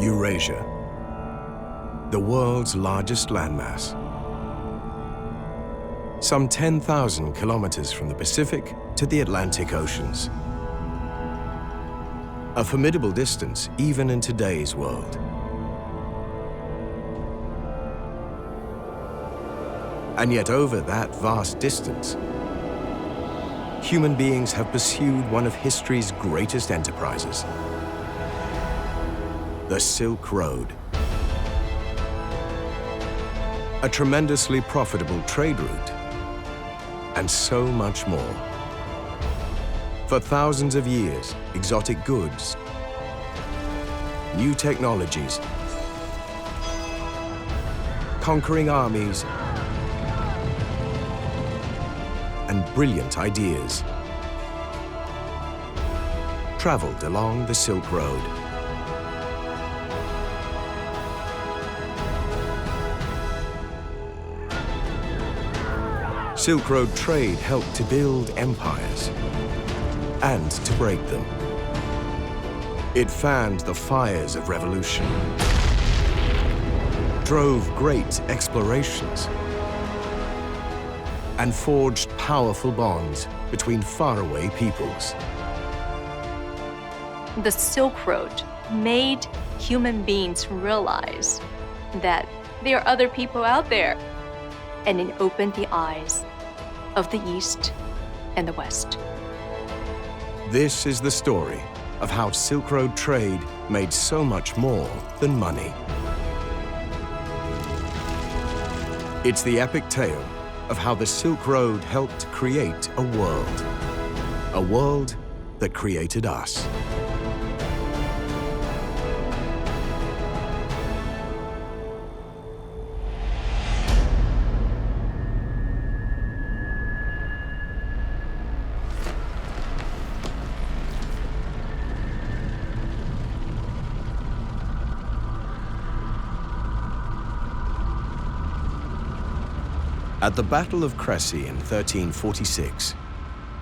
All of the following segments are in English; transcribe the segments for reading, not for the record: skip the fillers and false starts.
Eurasia, the world's largest landmass. Some 10,000 kilometers from the Pacific to the Atlantic Oceans. A formidable distance even in today's world. And yet over that vast distance, human beings have pursued one of history's greatest enterprises, the Silk Road. A tremendously profitable trade route, and so much more. For thousands of years, exotic goods, new technologies, conquering armies, and brilliant ideas traveled along the Silk Road. Silk Road trade helped to build empires and to break them. It fanned the fires of revolution, drove great explorations, and forged powerful bonds between faraway peoples. The Silk Road made human beings realize that there are other people out there, and it opened the eyes of the East and the West. This is the story of how Silk Road trade made so much more than money. It's the epic tale of how the Silk Road helped create a world that created us. At the Battle of Crécy in 1346,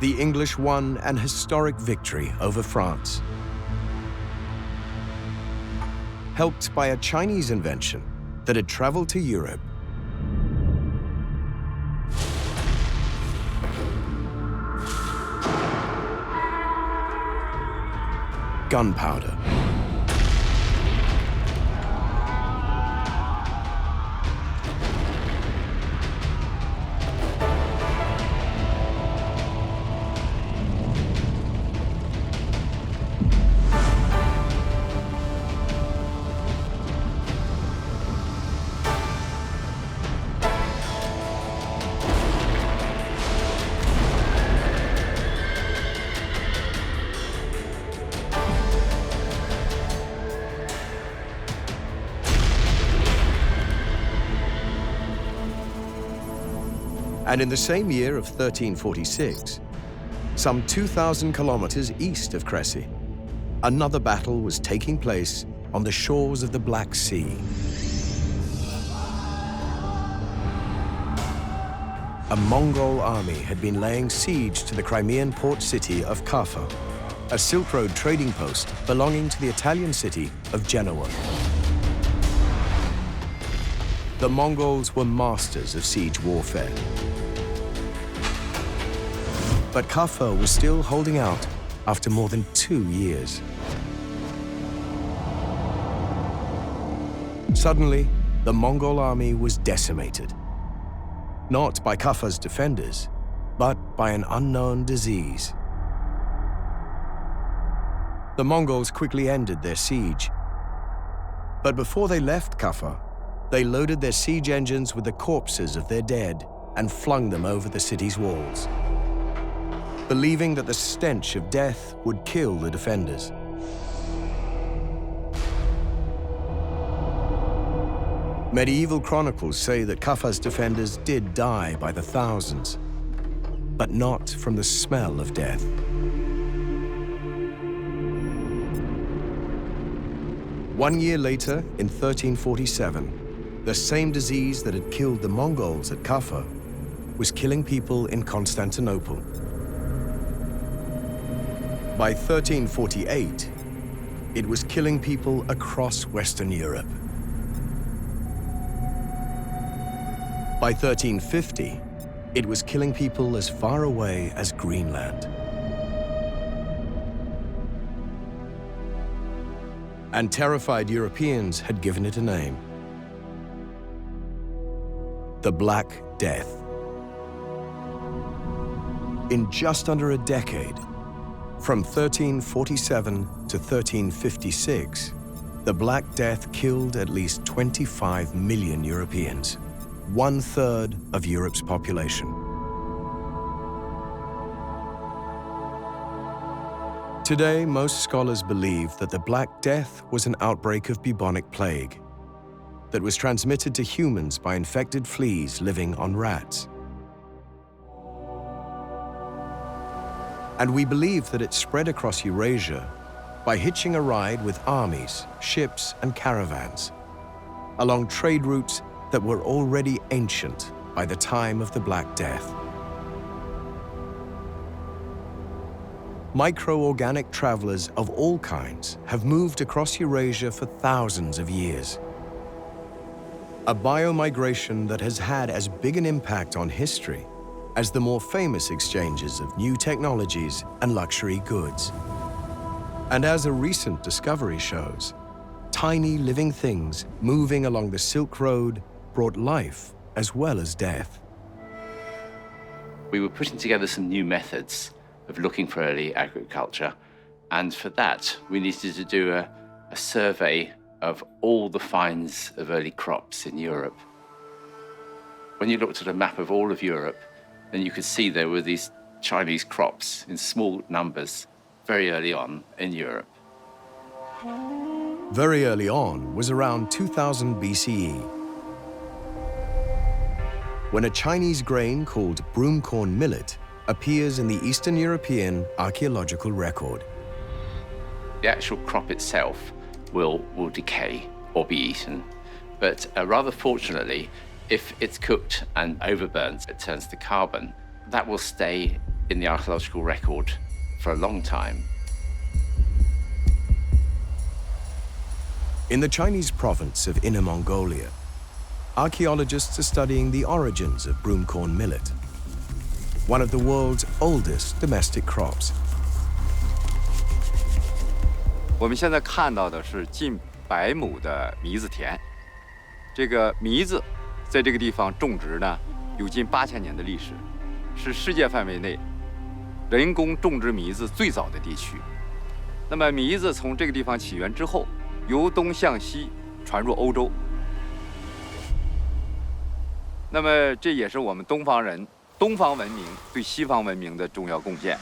the English won an historic victory over France. Helped by a Chinese invention that had traveled to Europe, gunpowder. And in the same year of 1346, some 2,000 kilometers east of Crécy, another battle was taking place on the shores of the Black Sea. A Mongol army had been laying siege to the Crimean port city of Kaffa, a Silk Road trading post belonging to the Italian city of Genoa. The Mongols were masters of siege warfare. But Kaffa was still holding out after more than 2 years. Suddenly, the Mongol army was decimated. Not by Kaffa's defenders, but by an unknown disease. The Mongols quickly ended their siege. But before they left Kaffa, they loaded their siege engines with the corpses of their dead and flung them over the city's walls, believing that the stench of death would kill the defenders. Medieval chronicles say that Kaffa's defenders did die by the thousands, but not from the smell of death. One year later, in 1347, the same disease that had killed the Mongols at Kaffa was killing people in Constantinople. By 1348, it was killing people across Western Europe. By 1350, it was killing people as far away as Greenland. And terrified Europeans had given it a name: the Black Death. In just under a decade, from 1347 to 1356, the Black Death killed at least 25 million Europeans, 1/3 of Europe's population. Today, most scholars believe that the Black Death was an outbreak of bubonic plague that was transmitted to humans by infected fleas living on rats. And we believe that it spread across Eurasia by hitching a ride with armies, ships, and caravans along trade routes that were already ancient by the time of the Black Death. Microorganic travelers of all kinds have moved across Eurasia for thousands of years. A biomigration that has had as big an impact on history as the more famous exchanges of new technologies and luxury goods. And as a recent discovery shows, tiny living things moving along the Silk Road brought life as well as death. We were putting together some new methods of looking for early agriculture, and for that we needed to do a survey of all the finds of early crops in Europe. When you looked at a map of all of Europe, then you could see there were these Chinese crops in small numbers very early on in Europe. Very early on was around 2000 BCE, when a Chinese grain called broomcorn millet appears in the Eastern European archaeological record. The actual crop itself will decay or be eaten, but rather fortunately, if it's cooked and overburnt, it turns to carbon. That will stay in the archaeological record for a long time. In the Chinese province of Inner Mongolia, archaeologists are studying the origins of broomcorn millet, one of the world's oldest domestic crops. 我们现在看到的是近100亩的糜子田。这个糜子在这个地方种植呢，有近8000年的历史，是世界范围内人工种植糜子最早的地区。那么糜子从这个地方起源之后，由东向西传入欧洲。那么这也是我们东方人、东方文明对西方文明的重要贡献。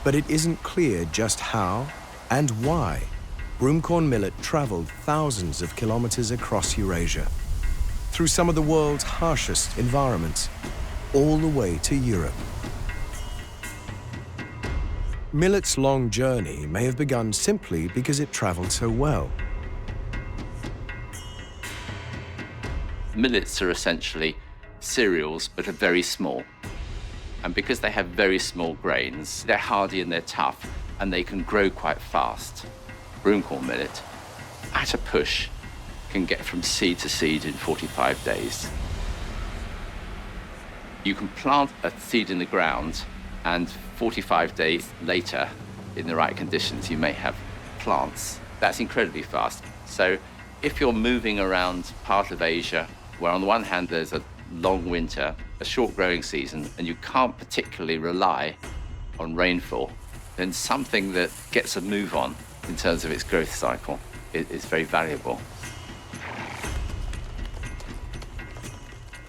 But it isn't clear just how and why broomcorn millet traveled thousands of kilometers across Eurasia, through some of the world's harshest environments, all the way to Europe. Millet's long journey may have begun simply because it traveled so well. Millets are essentially cereals, but are very small. And because they have very small grains, they're hardy and they're tough, and they can grow quite fast. Broomcorn millet, at a push, can get from seed to seed in 45 days. You can plant a seed in the ground, and 45 days later, in the right conditions, you may have plants. That's incredibly fast. So if you're moving around part of Asia, where on the one hand there's a long winter, a short growing season, and you can't particularly rely on rainfall, then something that gets a move on in terms of its growth cycle is very valuable.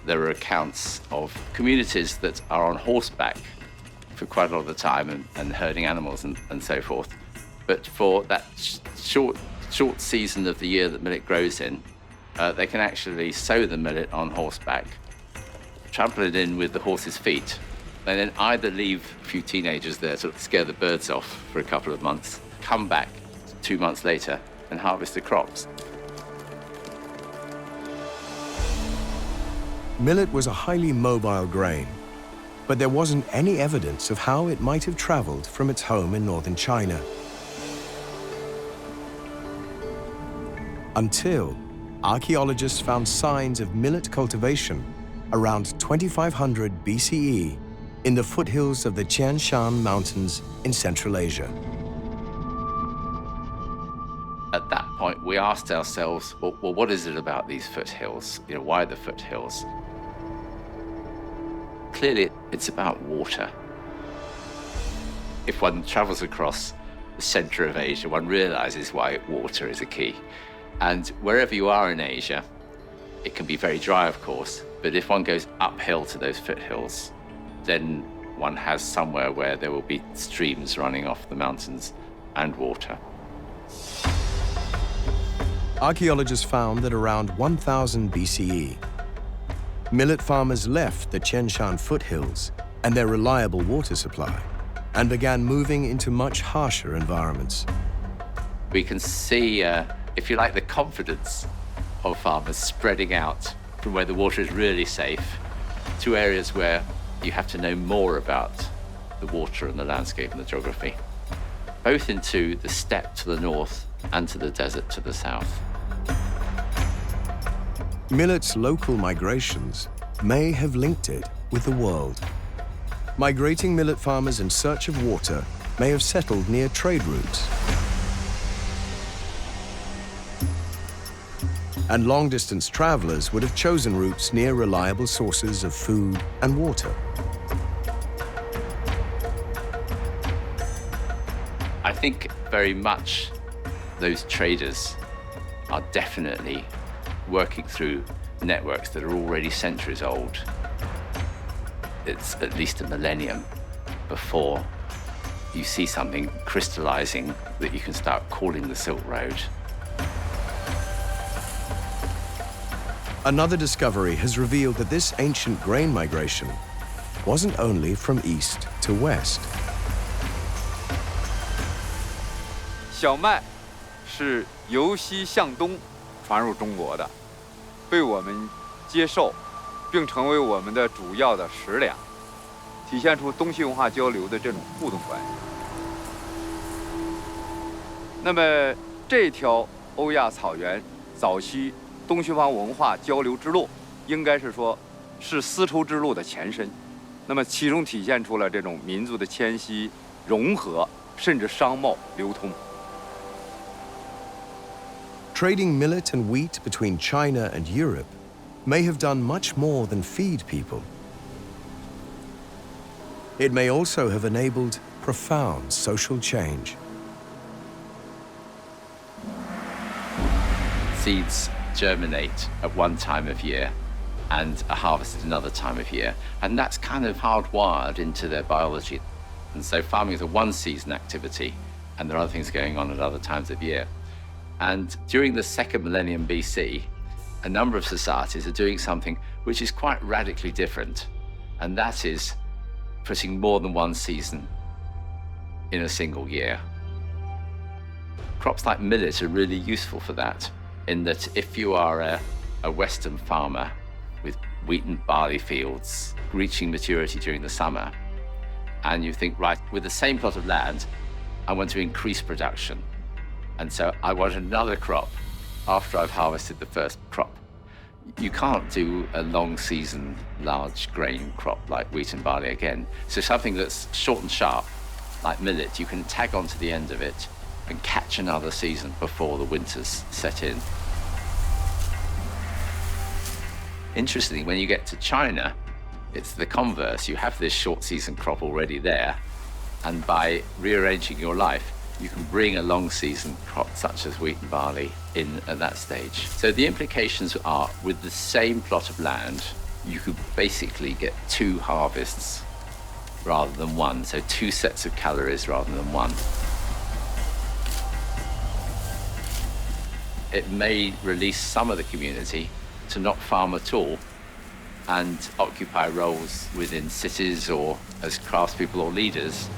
There are accounts of communities that are on horseback for quite a lot of the time and herding animals and so forth. But for that short season of the year that millet grows in, they can actually sow the millet on horseback, trample it in with the horse's feet, and then either leave a few teenagers there to scare the birds off for a couple of months, come back 2 months later and harvest the crops. Millet was a highly mobile grain, but there wasn't any evidence of how it might have traveled from its home in northern China. Until archaeologists found signs of millet cultivation around 2500 BCE in the foothills of the Tian Shan Mountains in Central Asia. At that point, we asked ourselves, well, what is it about these foothills? Why the foothills? Clearly, it's about water. If one travels across the center of Asia, one realizes why water is a key. And wherever you are in Asia, it can be very dry, of course, but if one goes uphill to those foothills, then one has somewhere where there will be streams running off the mountains and water. Archaeologists found that around 1000 BCE, millet farmers left the Tian Shan foothills and their reliable water supply and began moving into much harsher environments. We can see, if you like, the confidence of farmers spreading out from where the water is really safe to areas where you have to know more about the water and the landscape and the geography, both into the steppe to the north and to the desert to the south. Millet's local migrations may have linked it with the world. Migrating millet farmers in search of water may have settled near trade routes. And long-distance travelers would have chosen routes near reliable sources of food and water. I think very much those traders are definitely working through networks that are already centuries old. It's at least a millennium before you see something crystallizing that you can start calling the Silk Road. Another discovery has revealed that this ancient grain migration wasn't only from east to west. 小麦是由西向东传入中国的，被我们接受，并成为我们的主要的食粮，体现出东西文化交流的这种互动关系。那么这条欧亚草原早期东西方文化交流之路，应该是说是丝绸之路的前身。那么其中体现出了这种民族的迁徙、融合，甚至商贸流通。 Trading millet and wheat between China and Europe may have done much more than feed people. It may also have enabled profound social change. Seeds germinate at one time of year and are harvested another time of year. And that's kind of hardwired into their biology. And so farming is a one-season activity, and there are other things going on at other times of year. And during the second millennium BC, a number of societies are doing something which is quite radically different, and that is putting more than one season in a single year. Crops like millet are really useful for that, in that if you are a Western farmer with wheat and barley fields reaching maturity during the summer, and you think, right, with the same plot of land, I want to increase production. And so I want another crop after I've harvested the first crop. You can't do a long season, large grain crop like wheat and barley again. So something that's short and sharp, like millet, you can tag on to the end of it and catch another season before the winters set in. Interestingly, when you get to China, it's the converse. You have this short season crop already there, and by rearranging your life, you can bring a long season crop such as wheat and barley in at that stage. So the implications are, with the same plot of land, you could basically get two harvests rather than one. So two sets of calories rather than one. It may release some of the community to not farm at all and occupy roles within cities or as craftspeople or leaders.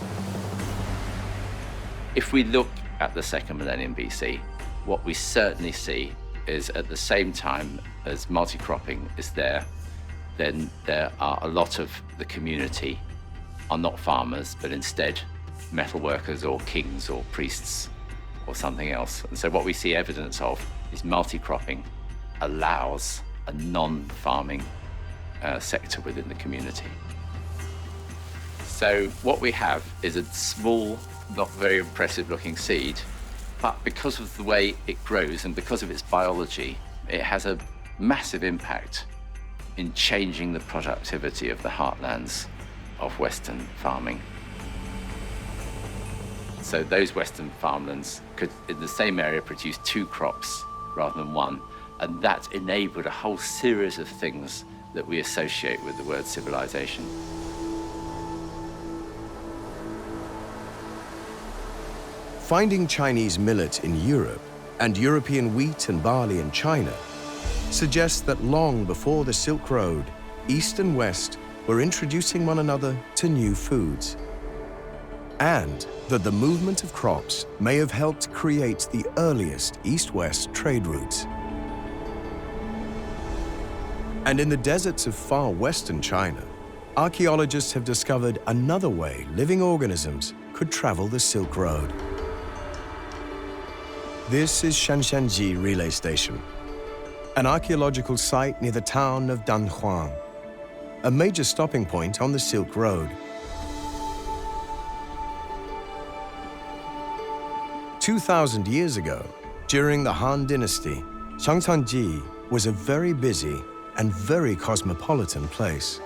If we look at the second millennium BC, what we certainly see is at the same time as multi-cropping is there, then there are a lot of the community are not farmers, but instead metal workers or kings or priests or something else. And so what we see evidence of is multi-cropping allows a non-farming sector within the community. So what we have is a small, not very impressive looking seed, but because of the way it grows and because of its biology, it has a massive impact in changing the productivity of the heartlands of Western farming. So those Western farmlands could, in the same area, produce 2 crops rather than 1, and that enabled a whole series of things that we associate with the word civilization. Finding Chinese millet in Europe and European wheat and barley in China suggests that long before the Silk Road, East and West were introducing one another to new foods, and that the movement of crops may have helped create the earliest East-West trade routes. And in the deserts of far western China, archaeologists have discovered another way living organisms could travel the Silk Road. This is Shanshanji Relay Station, an archaeological site near the town of Danhuang, a major stopping point on the Silk Road. 2,000 years ago, during the Han Dynasty, Shanshanji was a very busy and very cosmopolitan place.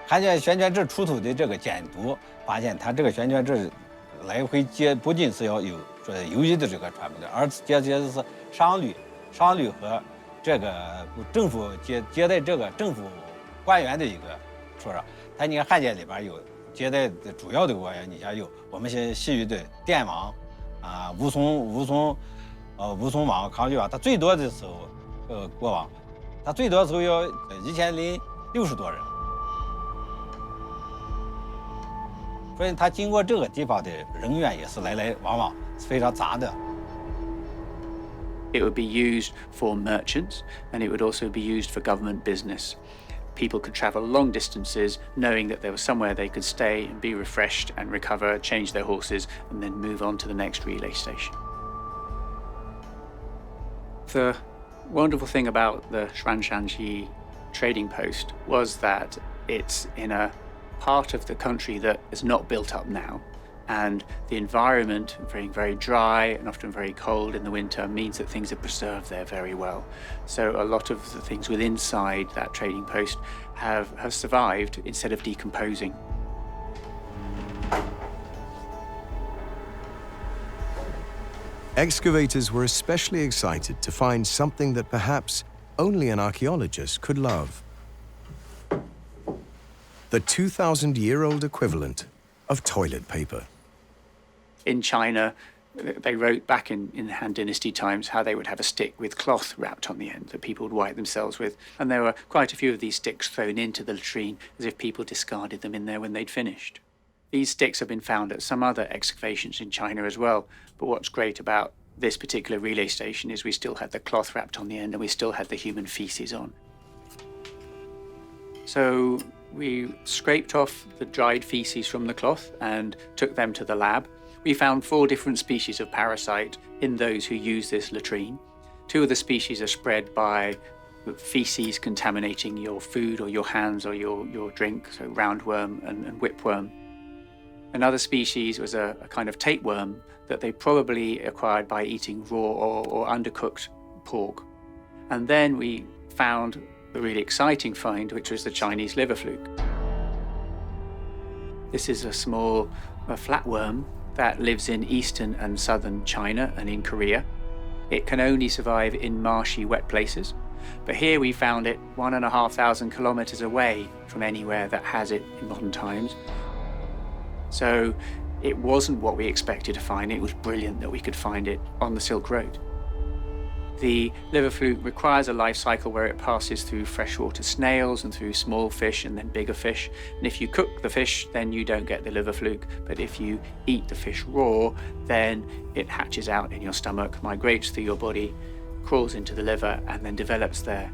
看见悬泉志出土的这个简牍，发现它这个悬泉志来回接不仅是要有说邮寄的这个传播的，而接的是商旅和这个政府接待这个政府官员的一个说法。它你看汉简里边有接待的主要的官员，你像有我们西域的电王啊、吴松王、康熙王，他最多的时候国王，他最多的时候要1060多人。 所以它经过这个地方的人员也是来往往，是非常杂的。 It would be used for merchants, and it would also be used for government business. People could travel long distances knowing that there was somewhere they could stay and be refreshed and recover, change their horses, and then move on to the next relay station. The wonderful thing about the Shanshanji trading post was that it's in a part of the country that is not built up now, and the environment being very dry and often very cold in the winter means that things are preserved there very well. So a lot of the things within inside that trading post have survived instead of decomposing. Excavators were especially excited to find something that perhaps only an archaeologist could love. The 2,000-year-old equivalent of toilet paper. In China, they wrote back in Han Dynasty times how they would have a stick with cloth wrapped on the end that people would wipe themselves with. And there were quite a few of these sticks thrown into the latrine as if people discarded them in there when they'd finished. These sticks have been found at some other excavations in China as well. But what's great about this particular relay station is we still had the cloth wrapped on the end and we still had the human feces on. So we scraped off the dried feces from the cloth and took them to the lab. We found 4 different species of parasite in those who use this latrine. 2 of the species are spread by feces contaminating your food or your hands or your drink, so roundworm and whipworm. Another species was a kind of tapeworm that they probably acquired by eating raw or undercooked pork. And then we found the really exciting find, which was the Chinese liver fluke. This is a small flatworm that lives in eastern and southern China and in Korea. It can only survive in marshy, wet places. But here we found it 1,500 kilometers away from anywhere that has it in modern times. So it wasn't what we expected to find. It was brilliant that we could find it on the Silk Road. The liver fluke requires a life cycle where it passes through freshwater snails and through small fish and then bigger fish. And if you cook the fish, then you don't get the liver fluke. But if you eat the fish raw, then it hatches out in your stomach, migrates through your body, crawls into the liver, and then develops there.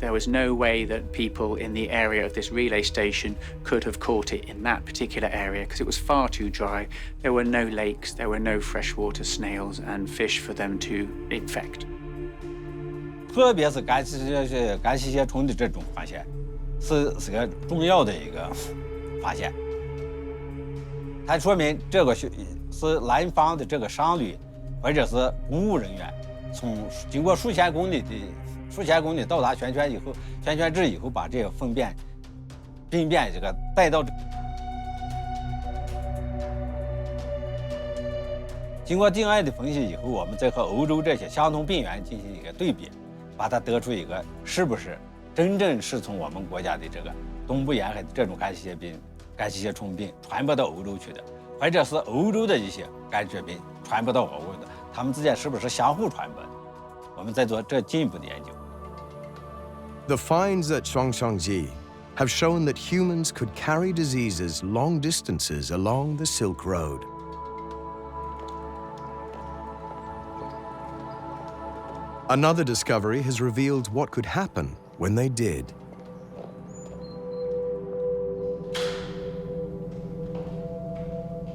There was no way that people in the area of this relay station could have caught it in that particular area because it was far too dry. There were no lakes, there were no freshwater snails and fish for them to infect. 特别是干吸血虫的这种发现，是个重要的一个发现。它说明这个是南方的这个商旅或者是公务人员，经过数千公里到达泉泉至以后，把这个粪便这个带到。经过DNA的分析以后，我们再和欧洲这些相同病原进行一个对比，把它得出一个是不是真正是从我们国家的这个东部沿海的这种干吸血虫病传播到欧洲去的，或者是欧洲的一些干血病传播到欧洲的，它们之间是不是相互传播的？我们在做这进一步的研究。The finds at Zhuangshangji have shown that humans could carry diseases long distances along the Silk Road. Another discovery has revealed what could happen when they did.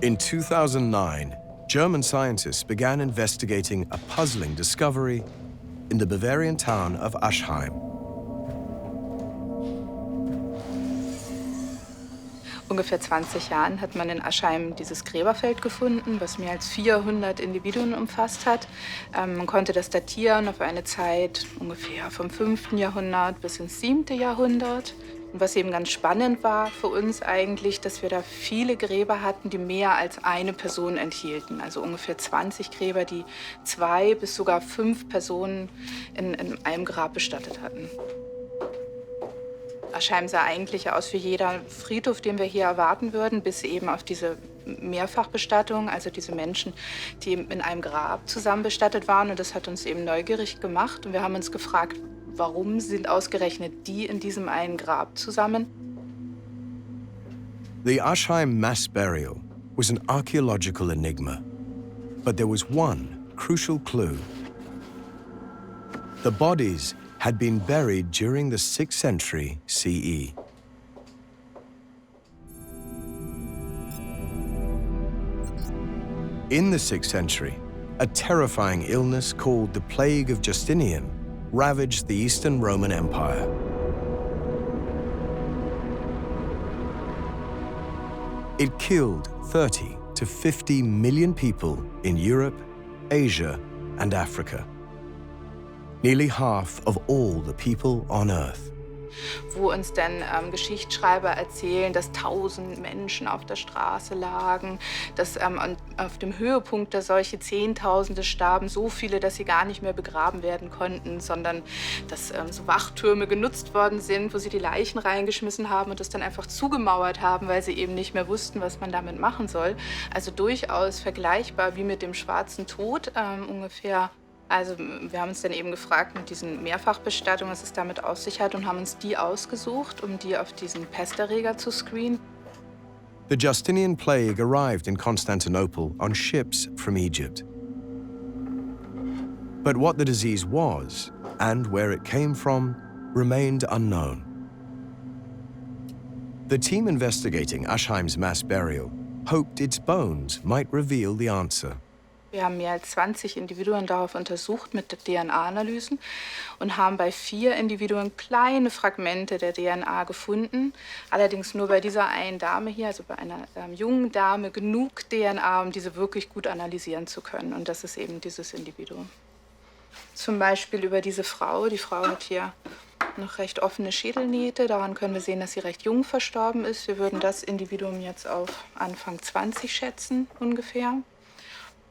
In 2009, German scientists began investigating a puzzling discovery in the Bavarian town of Aschheim. Ungefähr 20 Jahren hat man in Aschheim dieses Gräberfeld gefunden, was mehr als 400 Individuen umfasst hat. Man konnte das datieren auf eine Zeit ungefähr vom 5. Jahrhundert bis ins 7. Jahrhundert. Und was eben ganz spannend war für uns eigentlich, dass wir da viele Gräber hatten, die mehr als eine Person enthielten. Also ungefähr 20 Gräber, die 2 bis sogar 5 Personen in einem Grab bestattet hatten. Aschheim sah eigentlich aus wie jeder Friedhof, den wir hier erwarten würden, bis eben auf diese Mehrfachbestattung, also diese Menschen, die in einem Grab zusammen bestattet waren. Und das hat uns eben neugierig gemacht. Und wir haben uns gefragt, warum sind ausgerechnet die in diesem einen Grab zusammen? The Aschheim mass burial was an archaeological enigma, but there was one crucial clue. The bodies had been buried during the 6th century CE. In the 6th century, a terrifying illness called the Plague of Justinian ravaged the Eastern Roman Empire. It killed 30 to 50 million people in Europe, Asia, and Africa. Nearly half of all the people on Earth. Wo uns dann Geschichtsschreiber erzählen, dass 1000 Menschen auf der Straße lagen, dass auf dem Höhepunkt der Seuche Zehntausende starben, so viele, dass sie gar nicht mehr begraben werden konnten, sondern dass so Wachtürme genutzt worden sind, wo sie die Leichen reingeschmissen haben und das dann einfach zugemauert haben, weil sie eben nicht mehr wussten, was man damit machen soll. Also durchaus vergleichbar wie mit dem Schwarzen Tod ungefähr. Also wir haben uns dann eben gefragt mit diesen Mehrfachbestattungen, was es damit auf sich hat und haben uns die ausgesucht, um die auf diesen Pesterreger zu screenen. The Justinian plague arrived in Constantinople on ships from Egypt. But what the disease was and where it came from remained unknown. The team investigating Aschheim's mass burial hoped its bones might reveal the answer. Wir haben mehr als 20 Individuen darauf untersucht mit DNA-Analysen und haben bei 4 Individuen kleine Fragmente der DNA gefunden. Allerdings nur bei dieser einen Dame hier, also bei einer jungen Dame, genug DNA, um diese wirklich gut analysieren zu können. Und das ist eben dieses Individuum. Zum Beispiel über diese Frau. Die Frau hat hier noch recht offene Schädelnähte. Daran können wir sehen, dass sie recht jung verstorben ist. Wir würden das Individuum jetzt auf Anfang 20 schätzen ungefähr.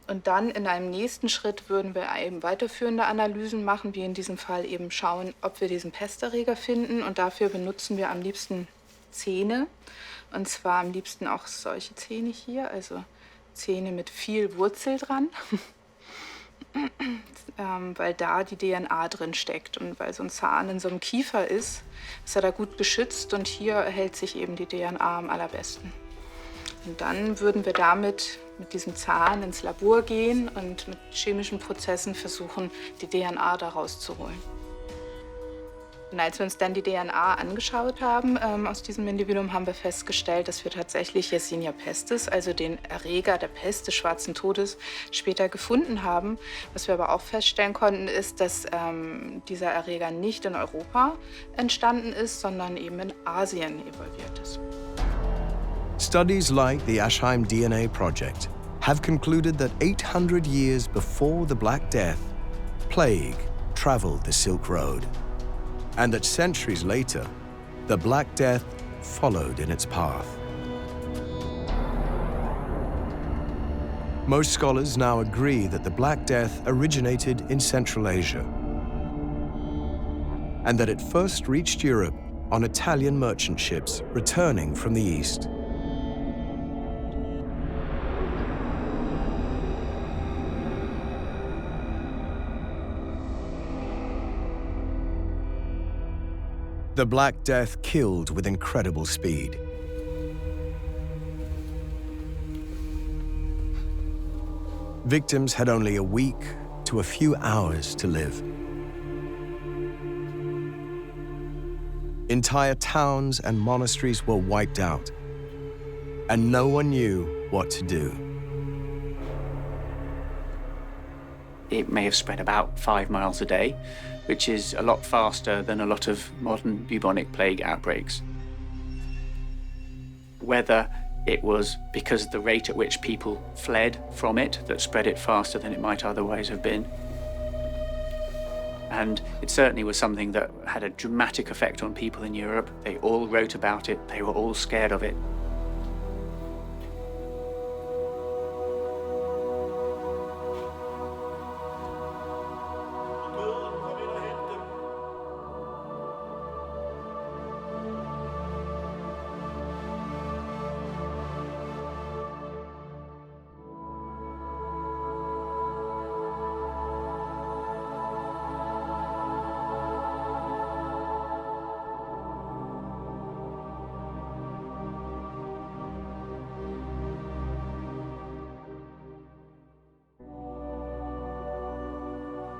Und dann in einem nächsten Schritt würden wir eben weiterführende Analysen machen, wie in diesem Fall eben schauen, ob wir diesen Pesterreger finden. Und dafür benutzen wir am liebsten Zähne. Und zwar am liebsten auch solche Zähne hier, also Zähne mit viel Wurzel dran, weil da die DNA drin steckt. Und weil so ein Zahn in so einem Kiefer ist er da gut geschützt und hier hält sich eben die DNA am allerbesten. Und dann würden wir damit mit diesem Zahn ins Labor gehen und mit chemischen Prozessen versuchen, die DNA da rauszuholen. Und als wir uns dann die DNA angeschaut haben aus diesem Individuum, haben wir festgestellt, dass wir tatsächlich Yersinia pestis, also den Erreger der Pest des Schwarzen Todes, später gefunden haben. Was wir aber auch feststellen konnten, ist, dass dieser Erreger nicht in Europa entstanden ist, sondern eben in Asien evolviert ist. Studies like the Ashheim DNA project have concluded that 800 years before the Black Death, plague traveled the Silk Road, and that centuries later, the Black Death followed in its path. Most scholars now agree that the Black Death originated in Central Asia, and that it first reached Europe on Italian merchant ships returning from the East. The Black Death killed with incredible speed. Victims had only a week to a few hours to live. Entire towns and monasteries were wiped out, and no one knew what to do. It may have spread about 5 miles a day, which is a lot faster than a lot of modern bubonic plague outbreaks. Whether it was because of the rate at which people fled from it that spread it faster than it might otherwise have been. And it certainly was something that had a dramatic effect on people in Europe. They all wrote about it, they were all scared of it.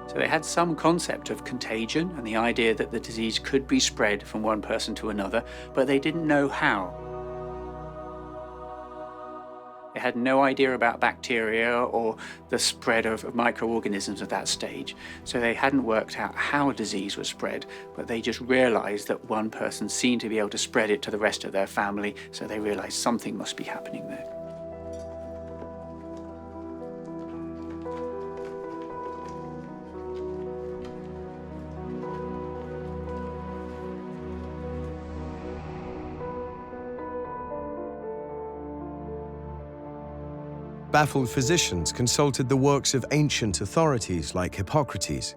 So they had some concept of contagion and the idea that the disease could be spread from one person to another, but they didn't know how. They had no idea about bacteria or the spread of microorganisms at that stage. So they hadn't worked out how disease was spread, but they just realized that one person seemed to be able to spread it to the rest of their family, so they realized something must be happening there. Baffled physicians consulted the works of ancient authorities like Hippocrates,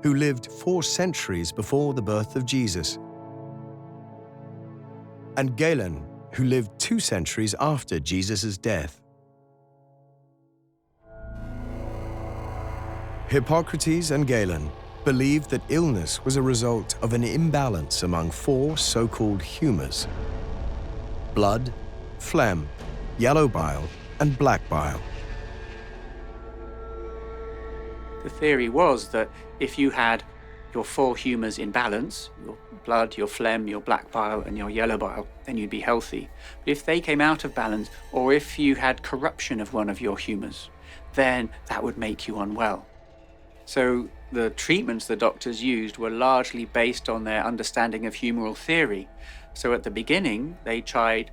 who lived 4 centuries before the birth of Jesus, and Galen, who lived 2 centuries after Jesus' death. Hippocrates and Galen believed that illness was a result of an imbalance among 4 so-called humours: blood, phlegm, yellow bile, and black bile. The theory was that if you had your 4 humours in balance, your blood, your phlegm, your black bile, and your yellow bile, then you'd be healthy. But if they came out of balance, or if you had corruption of one of your humours, then that would make you unwell. So the treatments the doctors used were largely based on their understanding of humoral theory. So at the beginning, they tried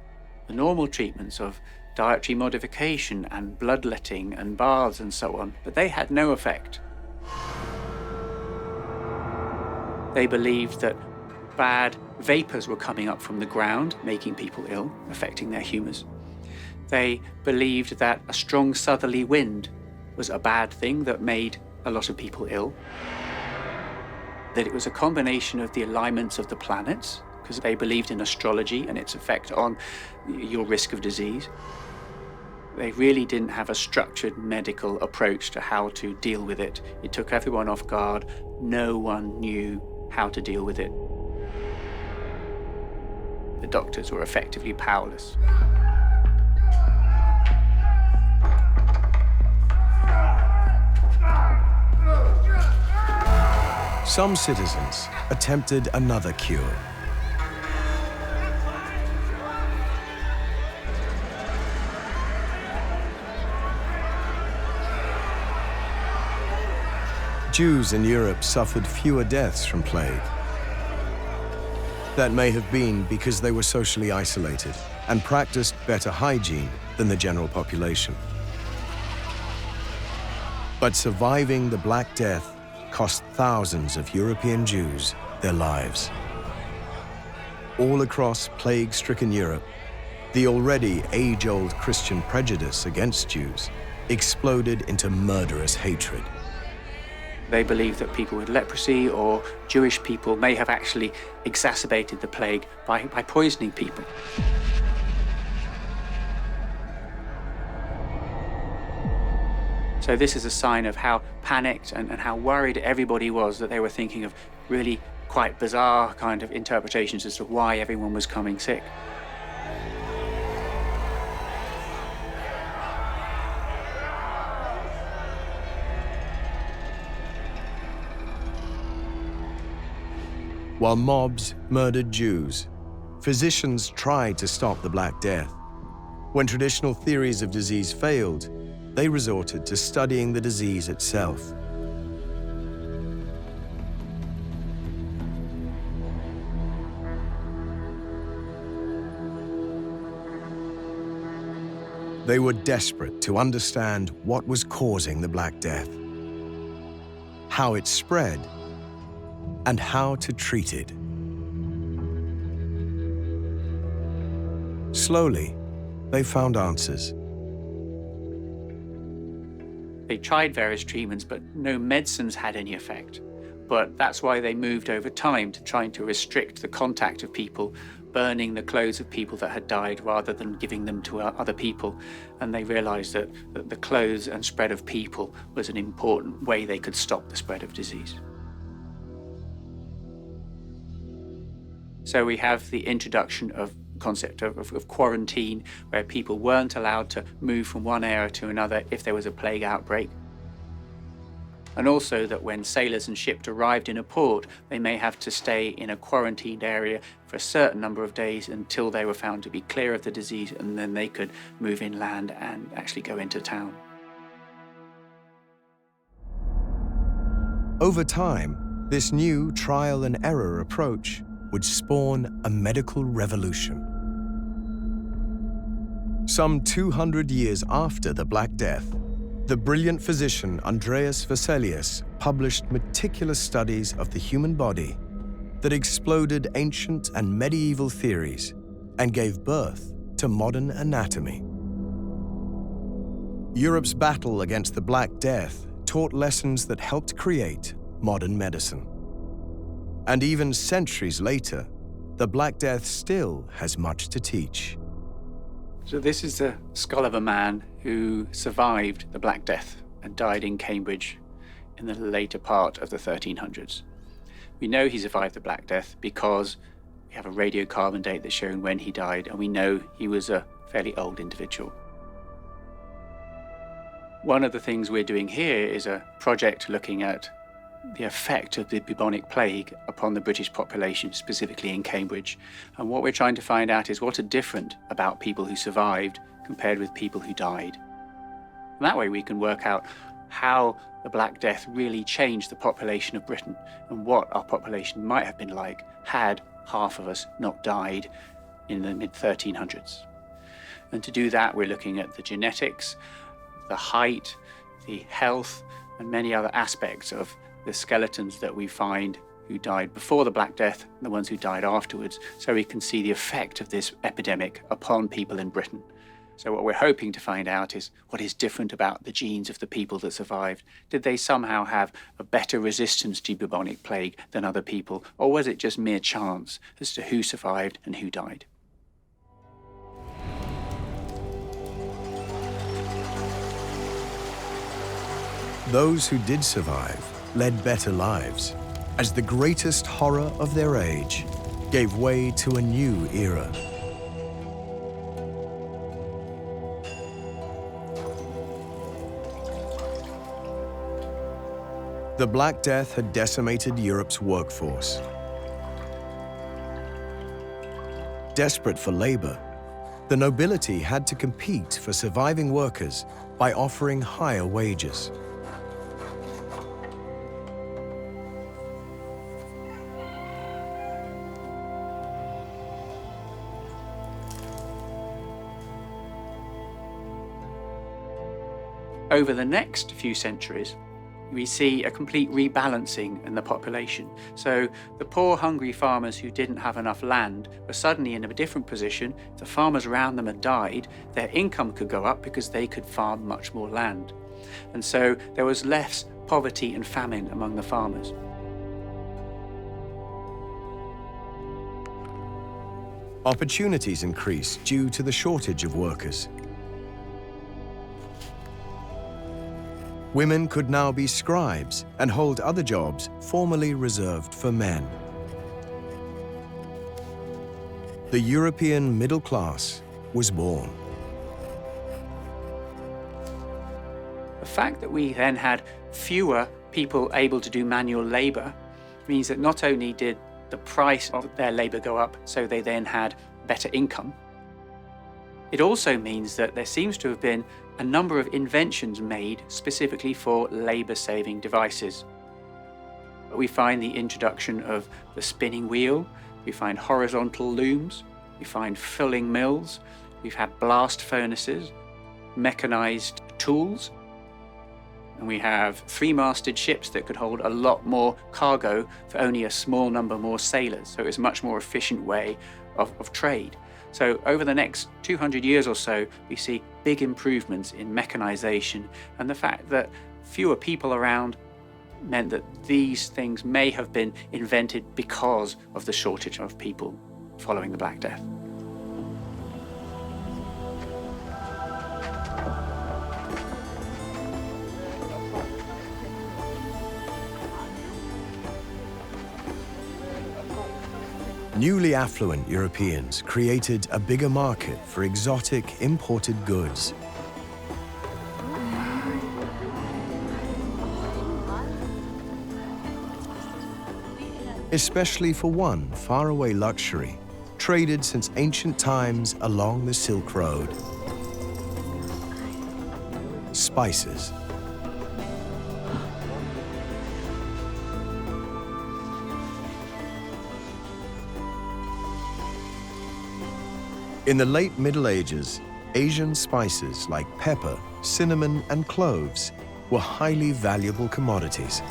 the normal treatments of dietary modification and bloodletting and baths and so on, but they had no effect. They believed that bad vapors were coming up from the ground, making people ill, affecting their humours. They believed that a strong southerly wind was a bad thing that made a lot of people ill. That it was a combination of the alignments of the planets, because they believed in astrology and its effect on your risk of disease. They really didn't have a structured medical approach to how to deal with it. It took everyone off guard. No one knew how to deal with it. The doctors were effectively powerless. Some citizens attempted another cure. Jews in Europe suffered fewer deaths from plague. That may have been because they were socially isolated and practiced better hygiene than the general population. But surviving the Black Death cost thousands of European Jews their lives. All across plague-stricken Europe, the already age-old Christian prejudice against Jews exploded into murderous hatred. They believed that people with leprosy or Jewish people may have actually exacerbated the plague by poisoning people. So this is a sign of how panicked and how worried everybody was, that they were thinking of really quite bizarre kind of interpretations as to why everyone was coming sick. While mobs murdered Jews, physicians tried to stop the Black Death. When traditional theories of disease failed, they resorted to studying the disease itself. They were desperate to understand what was causing the Black Death, how it spread, and how to treat it. Slowly, they found answers. They tried various treatments, but no medicines had any effect. But that's why they moved over time to trying to restrict the contact of people, burning the clothes of people that had died rather than giving them to other people. And they realized that the clothes and spread of people was an important way they could stop the spread of disease. So we have the introduction of the concept of quarantine, where people weren't allowed to move from one area to another if there was a plague outbreak. And also that when sailors and ships arrived in a port, they may have to stay in a quarantined area for a certain number of days until they were found to be clear of the disease, and then they could move inland and actually go into town. Over time, this new trial and error approach would spawn a medical revolution. Some 200 years after the Black Death, the brilliant physician Andreas Vesalius published meticulous studies of the human body that exploded ancient and medieval theories and gave birth to modern anatomy. Europe's battle against the Black Death taught lessons that helped create modern medicine. And even centuries later, the Black Death still has much to teach. So this is the skull of a man who survived the Black Death and died in Cambridge in the later part of the 1300s. We know he survived the Black Death because we have a radiocarbon date that's shown when he died, and we know he was a fairly old individual. One of the things we're doing here is a project looking at the effect of the bubonic plague upon the British population, specifically in Cambridge. And what we're trying to find out is what are different about people who survived compared with people who died. And that way we can work out how the Black Death really changed the population of Britain and what our population might have been like had half of us not died in the mid-1300s. And to do that, we're looking at the genetics, the height, the health, and many other aspects of the skeletons that we find who died before the Black Death and the ones who died afterwards, so we can see the effect of this epidemic upon people in Britain. So what we're hoping to find out is what is different about the genes of the people that survived. Did they somehow have a better resistance to bubonic plague than other people, or was it just mere chance as to who survived and who died? Those who did survive led better lives, as the greatest horror of their age gave way to a new era. The Black Death had decimated Europe's workforce. Desperate for labor, the nobility had to compete for surviving workers by offering higher wages. Over the next few centuries, we see a complete rebalancing in the population. So the poor, hungry farmers who didn't have enough land were suddenly in a different position. The farmers around them had died. Their income could go up because they could farm much more land. And so there was less poverty and famine among the farmers. Opportunities increased due to the shortage of workers. Women could now be scribes and hold other jobs formerly reserved for men. The European middle class was born. The fact that we then had fewer people able to do manual labor means that not only did the price of their labor go up, so they then had better income, it also means that there seems to have been a number of inventions made specifically for labor-saving devices. We find the introduction of the spinning wheel, we find horizontal looms, we find fulling mills, we've had blast furnaces, mechanized tools, and we have three-masted ships that could hold a lot more cargo for only a small number more sailors. So it's a much more efficient way of trade. So over the next 200 years or so, we see big improvements in mechanization, and the fact that fewer people around meant that these things may have been invented because of the shortage of people following the Black Death. Newly affluent Europeans created a bigger market for exotic imported goods. Especially for one faraway luxury, traded since ancient times along the Silk Road: spices. In the late Middle Ages, Asian spices like pepper, cinnamon, and cloves were highly valuable commodities.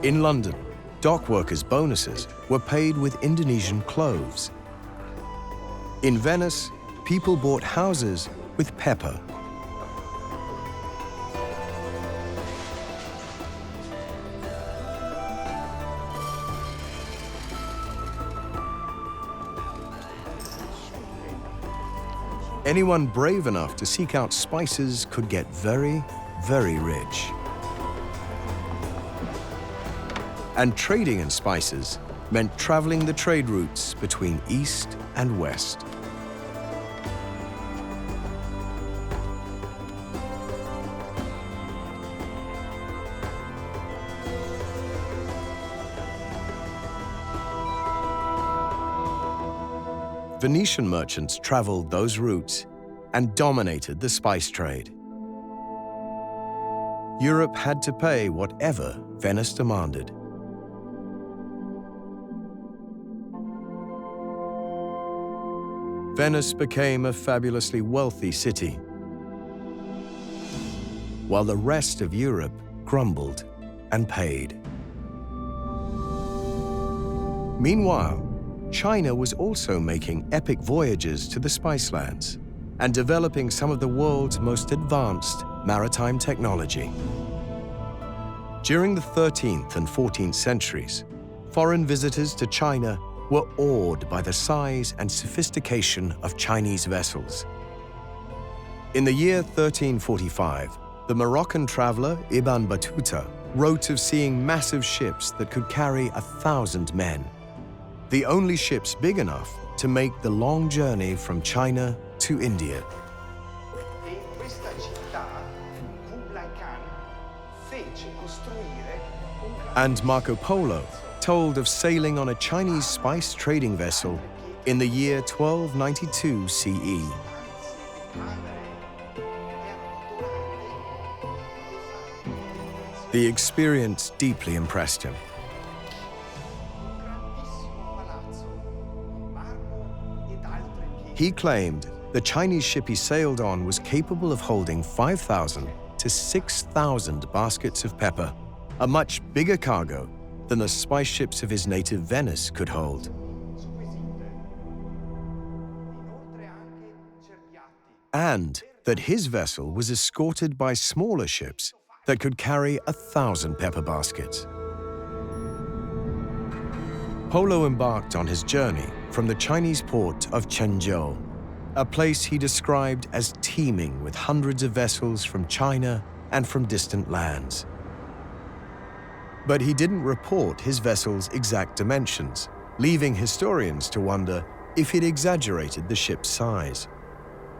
In London, dock workers' bonuses were paid with Indonesian cloves. In Venice, people bought houses with pepper. Anyone brave enough to seek out spices could get very, very rich. And trading in spices meant traveling the trade routes between East and West. Venetian merchants traveled those routes and dominated the spice trade. Europe had to pay whatever Venice demanded. Venice became a fabulously wealthy city, while the rest of Europe grumbled and paid. Meanwhile, China was also making epic voyages to the spice lands and developing some of the world's most advanced maritime technology. During the 13th and 14th centuries, foreign visitors to China were awed by the size and sophistication of Chinese vessels. In the year 1345, The Moroccan traveler Ibn Battuta wrote of seeing massive ships that could carry 1,000 men, the only ships big enough to make the long journey from China to India. And Marco Polo told of sailing on a Chinese spice trading vessel in the year 1292 CE. The experience deeply impressed him. He claimed the Chinese ship he sailed on was capable of holding 5,000 to 6,000 baskets of pepper, a much bigger cargo than the spice ships of his native Venice could hold. And that his vessel was escorted by smaller ships that could carry 1,000 pepper baskets. Polo embarked on his journey from the Chinese port of Chenzhou, a place he described as teeming with hundreds of vessels from China and from distant lands. But he didn't report his vessel's exact dimensions, leaving historians to wonder if he'd exaggerated the ship's size,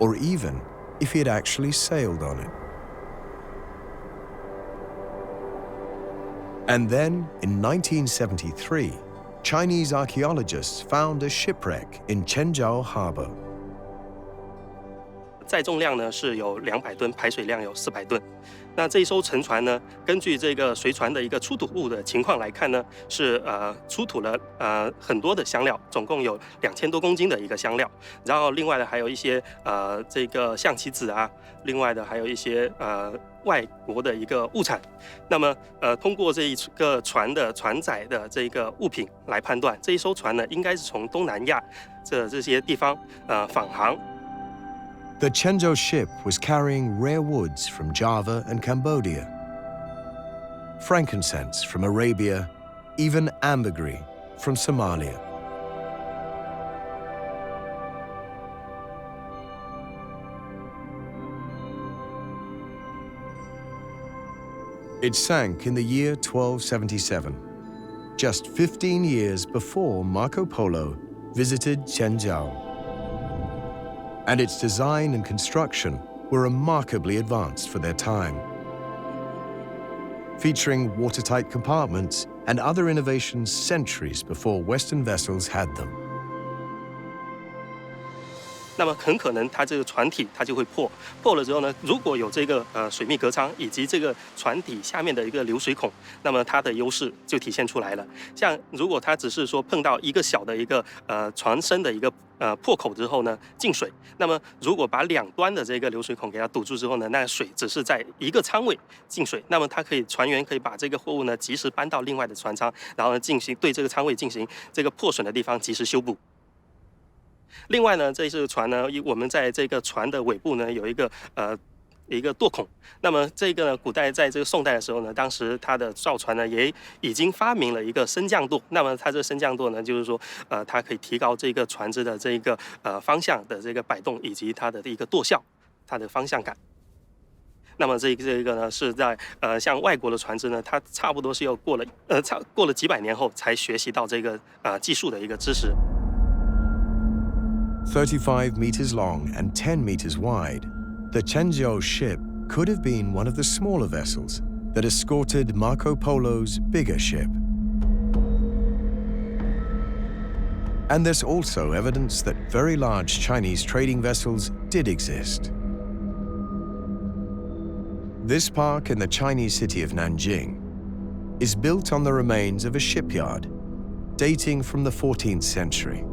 or even if he had actually sailed on it. And then, in 1973, Chinese archaeologists found a shipwreck in Chenzhou Harbor. 载重量呢是有200吨，排水量有400吨。那这一艘沉船呢，根据这个随船的一个出土物的情况来看呢，是出土了很多的香料，总共有2000多公斤的一个香料。然后另外的还有一些这个象棋子啊，另外的还有一些外国的一个物产。那么通过这一个船的船载的这个物品来判断，这一艘船呢应该是从东南亚这些地方返航。 The Chenzhou ship was carrying rare woods from Java and Cambodia, frankincense from Arabia, even ambergris from Somalia. It sank in the year 1277, just 15 years before Marco Polo visited Chenzhou. And its design and construction were remarkably advanced for their time, featuring watertight compartments and other innovations centuries before Western vessels had them. 那么很可能它这个船体它就会破，破了之后呢，如果有这个水密隔舱以及这个船体下面的一个流水孔，那么它的优势就体现出来了。像如果它只是说碰到一个小的一个船身的一个破口之后呢进水，那么如果把两端的这个流水孔给它堵住之后呢，那水只是在一个舱位进水，那么它可以船员可以把这个货物呢及时搬到另外的船舱，然后呢对这个舱位进行这个破损的地方及时修补。 另外呢，这艘船呢，我们在这个船的尾部呢有一个舵孔。那么这个呢，古代在这个宋代的时候呢，当时它的造船呢也已经发明了一个升降舵。那么它这个升降舵呢，就是说它可以提高这个船只的这个方向的这个摆动，以及它的一个舵效，它的方向感。那么这个呢是在像外国的船只呢，它差不多是要过了几百年后才学习到这个技术的一个知识。 35 meters long and 10 meters wide, the Chenzhou ship could have been one of the smaller vessels that escorted Marco Polo's bigger ship. And there's also evidence that very large Chinese trading vessels did exist. This park in the Chinese city of Nanjing is built on the remains of a shipyard dating from the 14th century.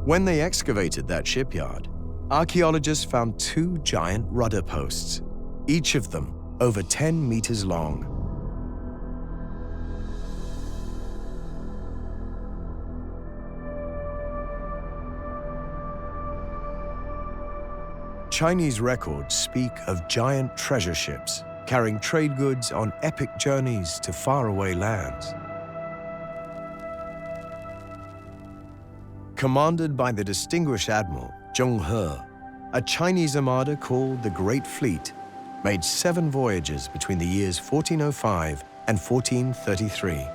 When they excavated that shipyard, archaeologists found 2 giant rudder posts, each of them over 10 meters long. Chinese records speak of giant treasure ships carrying trade goods on epic journeys to faraway lands. Commanded by the distinguished admiral Zheng He, a Chinese armada called the Great Fleet made 7 voyages between the years 1405 and 1433.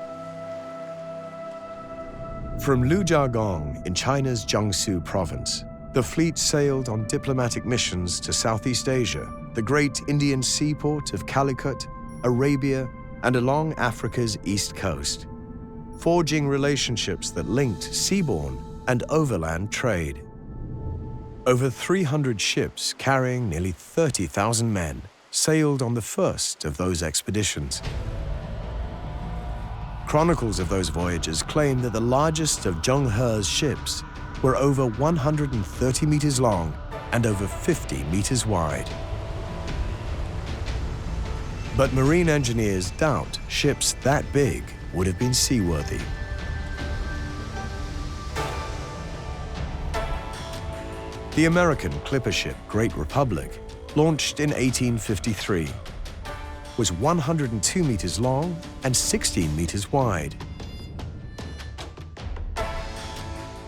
From Lujiagong in China's Jiangsu province, the fleet sailed on diplomatic missions to Southeast Asia, the great Indian seaport of Calicut, Arabia, and along Africa's east coast, forging relationships that linked seaborne and overland trade. Over 300 ships carrying nearly 30,000 men sailed on the first of those expeditions. Chronicles of those voyages claim that the largest of Zheng He's ships were over 130 meters long and over 50 meters wide. But marine engineers doubt ships that big would have been seaworthy. The American clipper ship Great Republic, launched in 1853, was 102 meters long and 16 meters wide.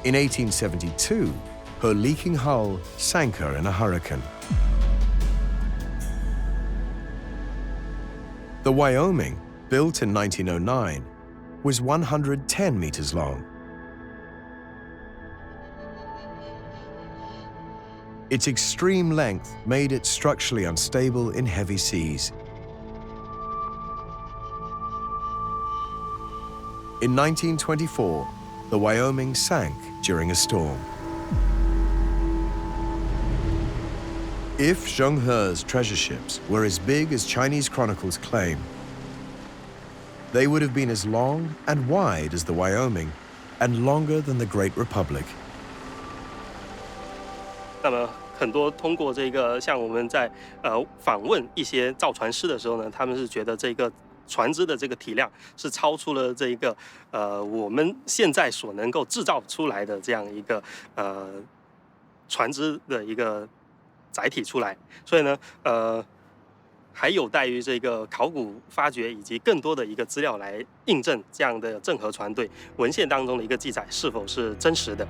In 1872, her leaking hull sank her in a hurricane. The Wyoming, built in 1909, was 110 meters long. Its extreme length made it structurally unstable in heavy seas. In 1924, the Wyoming sank during a storm. If Zheng He's treasure ships were as big as Chinese chronicles claim, they would have been as long and wide as the Wyoming and longer than the Great Republic. 那么很多通过这个，像我们在访问一些造船师的时候呢，他们是觉得这个船只的这个体量是超出了这个我们现在所能够制造出来的这样一个船只的一个载体出来，所以呢还有待于这个考古发掘以及更多的一个资料来印证这样的郑和船队文献当中的一个记载是否是真实的。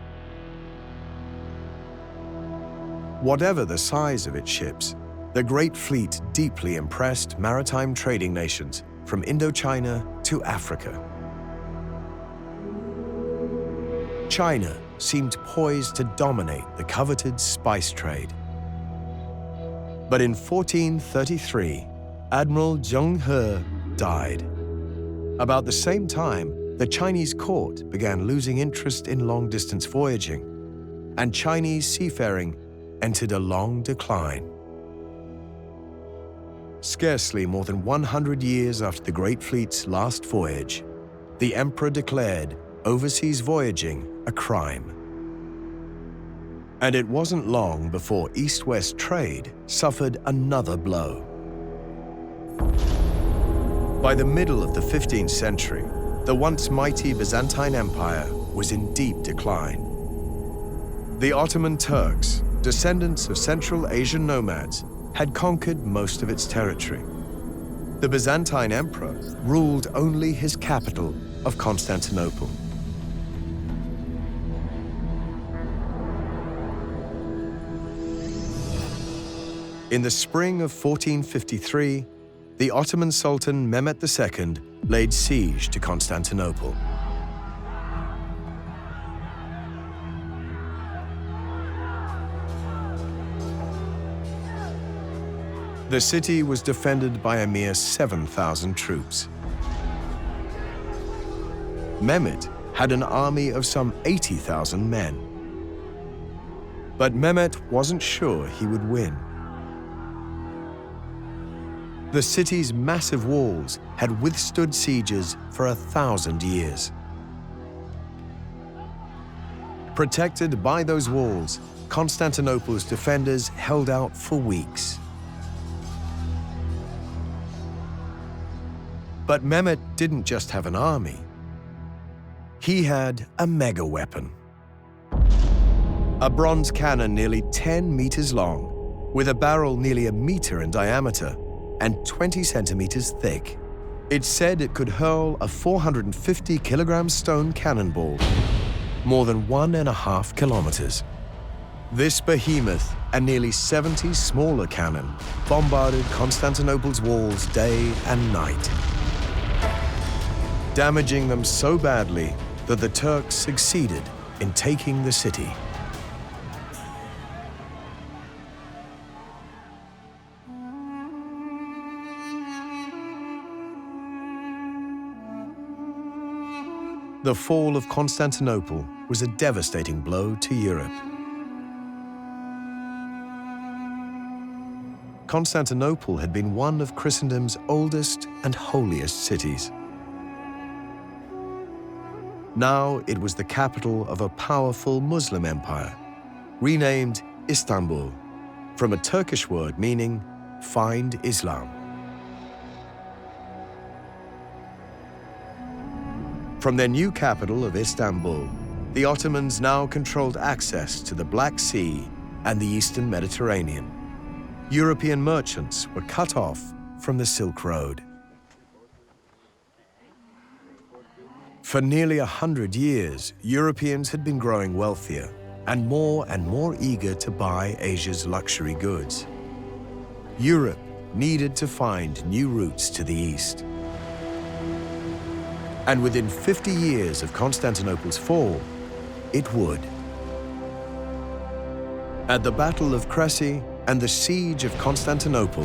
Whatever the size of its ships, the Great Fleet deeply impressed maritime trading nations from Indochina to Africa. China seemed poised to dominate the coveted spice trade. But in 1433, Admiral Zheng He died. About the same time, the Chinese court began losing interest in long-distance voyaging, and Chinese seafaring entered a long decline. Scarcely more than 100 years after the Great Fleet's last voyage, the emperor declared overseas voyaging a crime. And it wasn't long before East-West trade suffered another blow. By the middle of the 15th century, the once mighty Byzantine Empire was in deep decline. The Ottoman Turks, descendants of Central Asian nomads, had conquered most of its territory. The Byzantine emperor ruled only his capital of Constantinople. In the spring of 1453, the Ottoman Sultan Mehmet II laid siege to Constantinople. The city was defended by a mere 7,000 troops. Mehmet had an army of some 80,000 men. But Mehmet wasn't sure he would win. The city's massive walls had withstood sieges for 1,000 years. Protected by those walls, Constantinople's defenders held out for weeks. But Mehmet didn't just have an army. He had a mega weapon. A bronze cannon nearly 10 meters long, with a barrel nearly a meter in diameter and 20 centimeters thick. It's said it could hurl a 450-kilogram stone cannonball more than 1.5 kilometers. This behemoth and nearly 70 smaller cannon bombarded Constantinople's walls day and night, damaging them so badly that the Turks succeeded in taking the city. The fall of Constantinople was a devastating blow to Europe. Constantinople had been one of Christendom's oldest and holiest cities. Now it was the capital of a powerful Muslim empire, renamed Istanbul, from a Turkish word meaning "find Islam." From their new capital of Istanbul, the Ottomans now controlled access to the Black Sea and the Eastern Mediterranean. European merchants were cut off from the Silk Road. For nearly 100 years, Europeans had been growing wealthier and more eager to buy Asia's luxury goods. Europe needed to find new routes to the east. And within 50 years of Constantinople's fall, it would. At the Battle of Crécy and the Siege of Constantinople,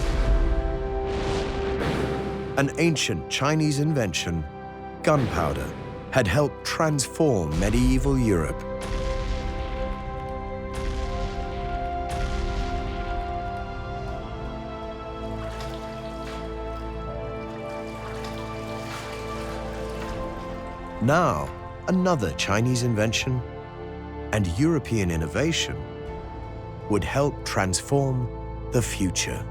an ancient Chinese invention, gunpowder, had helped transform medieval Europe. Now, another Chinese invention and European innovation would help transform the future.